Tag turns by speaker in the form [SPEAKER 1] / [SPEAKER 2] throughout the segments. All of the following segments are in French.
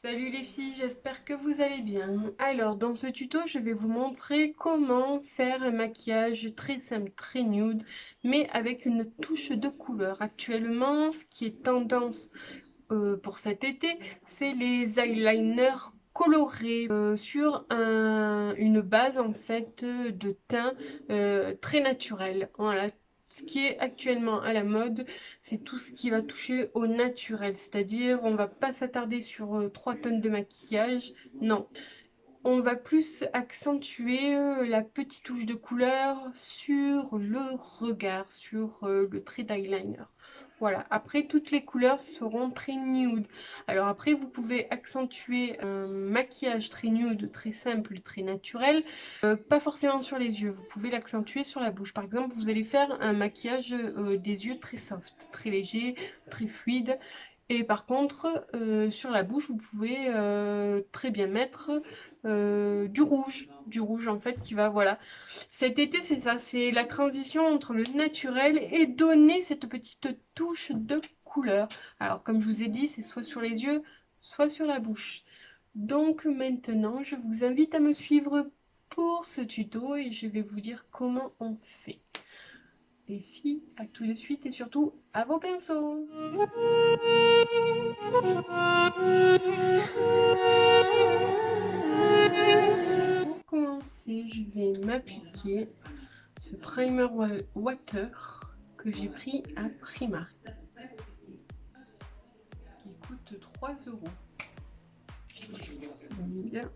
[SPEAKER 1] Salut les filles, j'espère que vous allez bien. Alors, dans ce tuto, je vais vous montrer comment faire un maquillage très simple, très nude, mais avec une touche de couleur. Actuellement, ce qui est tendance pour cet été, c'est les eyeliners colorés sur une base en fait de teint très naturel. Voilà. Ce qui est actuellement à la mode, c'est tout ce qui va toucher au naturel, c'est-à-dire on va pas s'attarder sur 3 tonnes de maquillage, non. On va plus accentuer la petite touche de couleur sur le regard, sur le trait d'eyeliner. Voilà, après toutes les couleurs seront très nude. Alors après vous pouvez accentuer un maquillage très nude, très simple, très naturel, pas forcément sur les yeux, vous pouvez l'accentuer sur la bouche. Par exemple, vous allez faire un maquillage des yeux très soft, très léger, très fluide. Et par contre, sur la bouche, vous pouvez très bien mettre du rouge en fait qui va, voilà. Cet été, c'est ça, c'est la transition entre le naturel et donner cette petite touche de couleur. Alors, comme je vous ai dit, c'est soit sur les yeux, soit sur la bouche. Donc maintenant, je vous invite à me suivre pour ce tuto et je vais vous dire comment on fait. Les filles, à tout de suite et surtout à vos pinceaux. Pour commencer, je vais m'appliquer ce primer water que j'ai pris à Primark qui coûte 3 euros. Bien.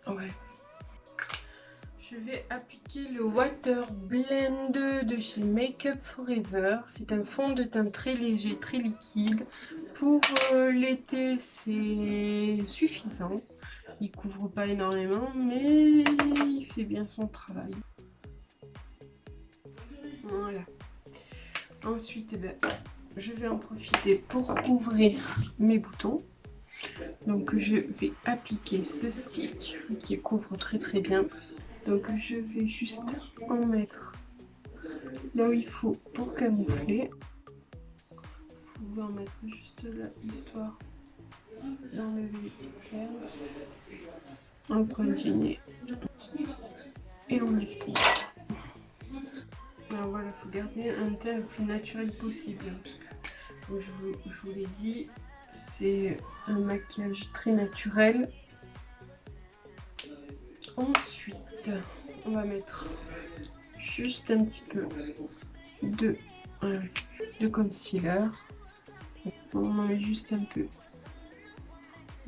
[SPEAKER 1] Ouais. Je vais appliquer le Water Blend de chez Makeup Forever. C'est un fond de teint très léger, très liquide. Pour l'été, c'est suffisant. Il couvre pas énormément, mais il fait bien son travail. Voilà. Ensuite, eh ben, je vais en profiter pour couvrir mes boutons. Donc je vais appliquer ce stick qui couvre très très bien. Donc je vais juste en mettre là où il faut pour camoufler. Vous pouvez en mettre juste là, histoire d'enlever les petites cernes. En coin du nez. Et on laisse tomber. Alors voilà, il faut garder un teint le plus naturel possible. Parce que, comme je vous l'ai dit, c'est un maquillage très naturel. Ensuite, on va mettre juste un petit peu de concealer. On en met juste un peu,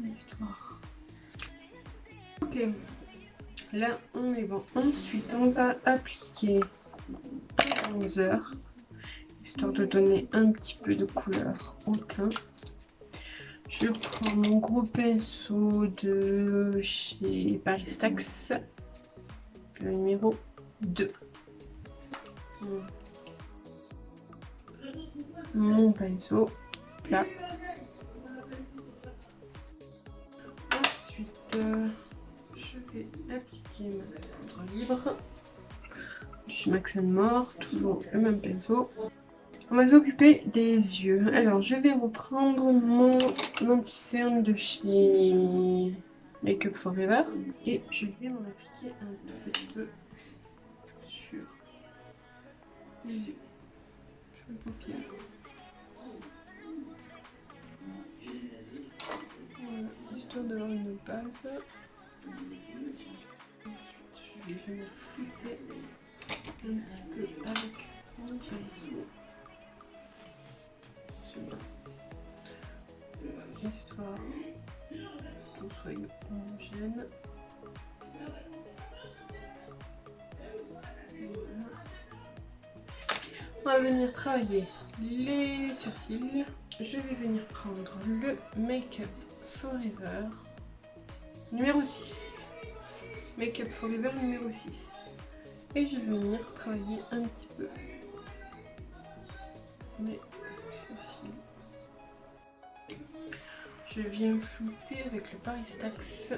[SPEAKER 1] histoire. Ok, là on est bon. Ensuite, on va appliquer un bronzer, histoire de donner un petit peu de couleur au teint. Je prends mon gros pinceau de chez Paris Stax, le numéro 2. Mon pinceau là. Ensuite, je vais appliquer ma poudre libre de chez Max More, toujours le même pinceau. On va s'occuper des yeux. Alors, je vais reprendre mon anti-cerne de chez Makeup Forever et je vais m'en appliquer un tout petit peu sur les yeux, sur les paupières. Voilà, histoire d'avoir une base. Ensuite, je vais venir flouter un petit peu avec mon pinceau. Histoire que tout soit homogène. On va venir travailler les sourcils. Je vais venir prendre le Makeup Forever numéro 6. Makeup Forever numéro 6. Et je vais venir travailler un petit peu mes sourcils. Je viens flouter avec le Paris Stax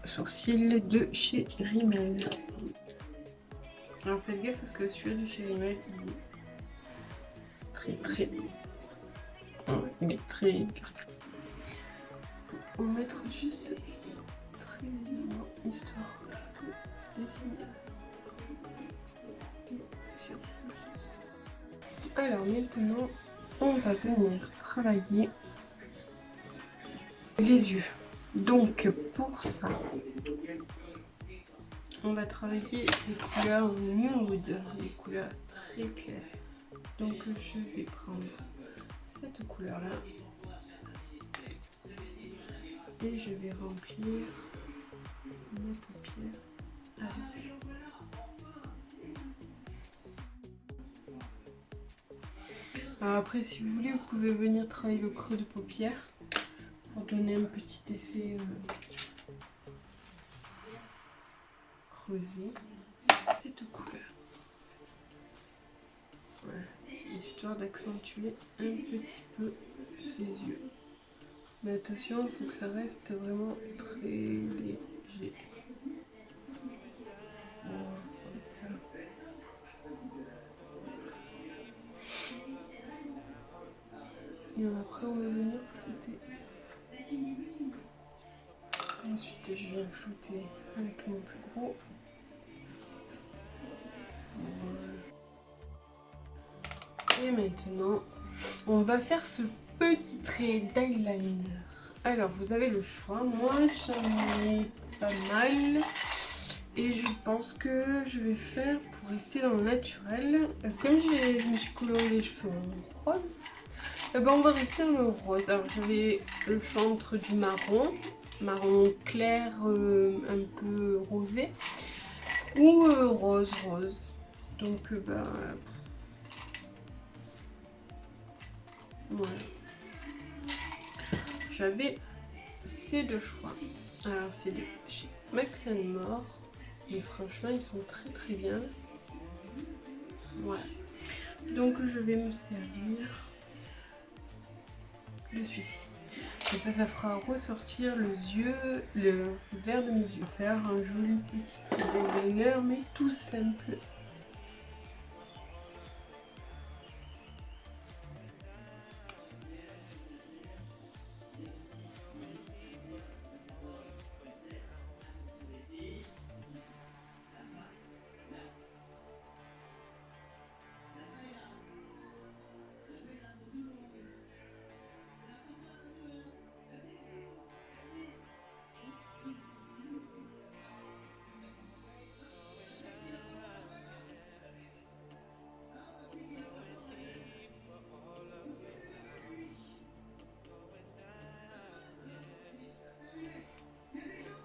[SPEAKER 1] sourcils de chez Rimmel. Alors faites gaffe parce que celui-là du Chérimel, il est très... il est très... On va mettre juste très légèrement, histoire de dessiner. Alors maintenant, on va venir travailler les yeux. Donc pour ça, on va travailler les couleurs nude, les couleurs très claires. Donc je vais prendre cette couleur là et je vais remplir mes paupières avec. Alors après, si vous voulez, vous pouvez venir travailler le creux de paupière pour donner un petit effet creusé. Cette couleur. Voilà. Histoire d'accentuer un petit peu ses yeux. Mais attention, il faut que ça reste vraiment très léger. Et après, on va venir flouter. Ensuite, je viens flouter avec mon plus gros. Et maintenant, on va faire ce petit trait d'eyeliner. Alors, vous avez le choix. Moi, j'en ai pas mal. Et je pense que je vais faire, pour rester dans le naturel, comme je me suis coloré les cheveux en rose, ben on va rester dans le rose. Alors, j'avais le choix entre du marron clair, un peu rosé, ou rose. Donc, voilà. J'avais ces deux choix. Alors, c'est de chez Max & More. Et franchement, ils sont très bien. Voilà. Donc, je vais me servir de celui-ci. Et ça fera ressortir le vert de mes yeux. Faire un joli petit eyeliner, mais tout simple.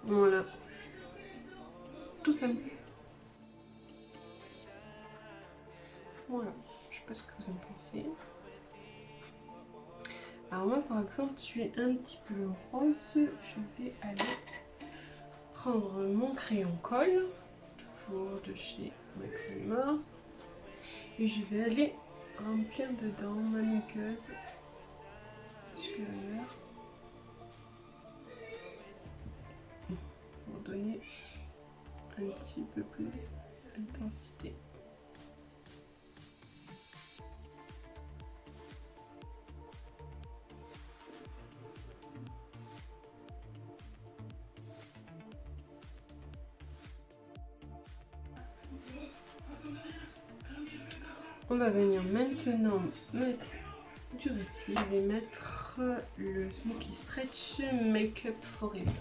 [SPEAKER 1] Voilà. Tout simple. Voilà. Je sais pas ce que vous en pensez. Alors moi, par exemple, je suis un petit peu rose. Je vais aller prendre mon crayon colle, toujours de chez Max & More. Et je vais aller remplir dedans ma muqueuse supérieure pour donner un petit peu plus d'intensité. On va venir maintenant mettre du récit. Je vais mettre le Smoky Stretch Make-up Forever.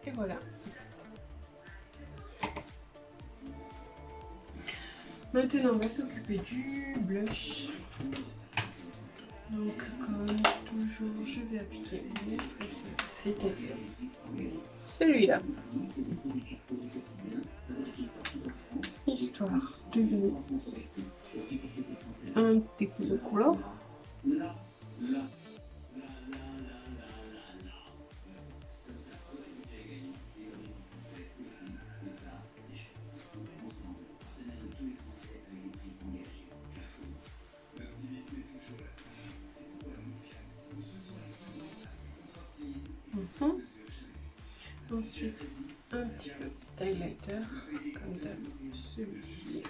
[SPEAKER 1] Et voilà. Maintenant, on va s'occuper du blush. Donc, comme toujours, je vais appliquer mon préféré, c'est-à-dire celui-là. Histoire de donner un petit coup de couleur. Ensuite, un petit peu d'highlighter, comme d'hab, celui-ci.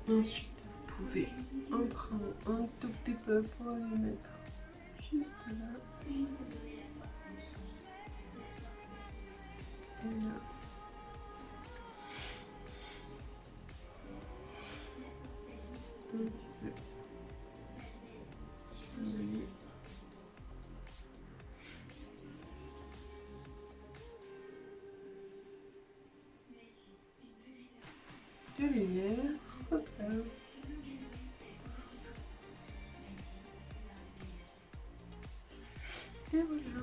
[SPEAKER 1] Ensuite, vous pouvez en prendre un tout petit peu pour le mettre juste là. Et là. Un petit peu. De lumière. Hop là. Et voilà.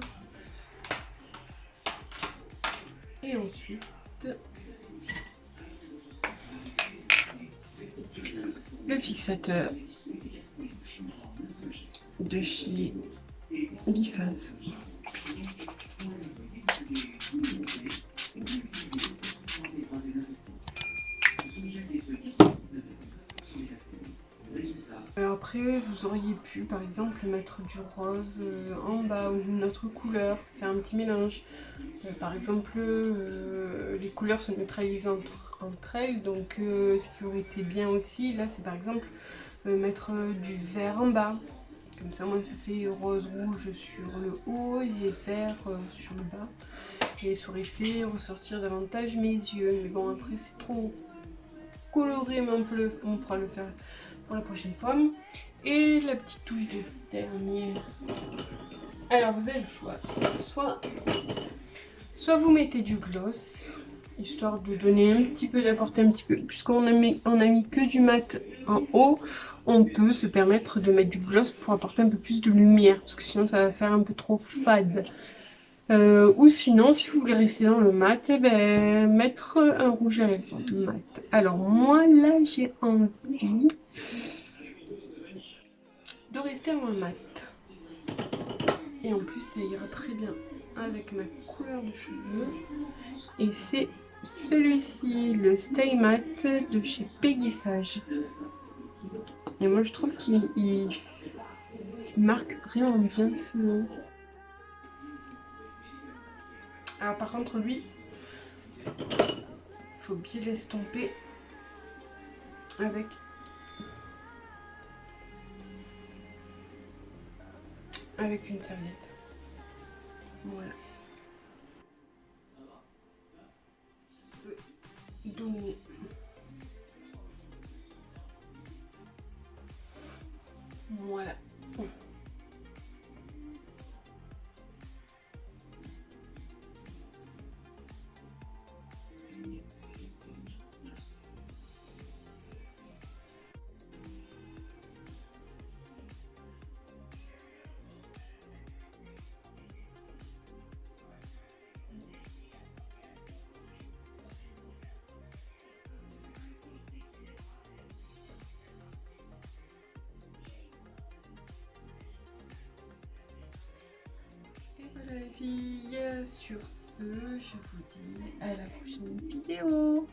[SPEAKER 1] Et ensuite, le fixateur de chez Biphase. Alors après, vous auriez pu par exemple mettre du rose en bas ou une autre couleur, faire un petit mélange. Par exemple, les couleurs se neutralisent entre elles, donc ce qui aurait été bien aussi, là c'est par exemple mettre du vert en bas. Comme ça, moi ça fait rose-rouge sur le haut et vert sur le bas. Et ça aurait fait ressortir davantage mes yeux. Mais bon, après c'est trop coloré, mais on pourra le faire pour la prochaine fois. Et la petite touche de dernier. Alors vous avez le choix. Soit vous mettez du gloss, histoire de donner un petit peu, d'apporter un petit peu. Puisqu'on a mis que du mat en haut, on peut se permettre de mettre du gloss pour apporter un peu plus de lumière. Parce que sinon ça va faire un peu trop fade. Ou sinon, si vous voulez rester dans le mat, eh ben, mettre un rouge à lèvres mat. Alors moi, là, j'ai envie de rester en mat. Et en plus, ça ira très bien avec ma couleur de cheveux. Et c'est celui-ci, le Stay Matte de chez Peggy Sage. Et moi, je trouve qu'il marque vraiment bien ce... Ah, par contre, lui, il faut bien l'estomper avec une serviette. Voilà. Donner voilà. Voilà les filles, sur ce, je vous dis à la prochaine vidéo.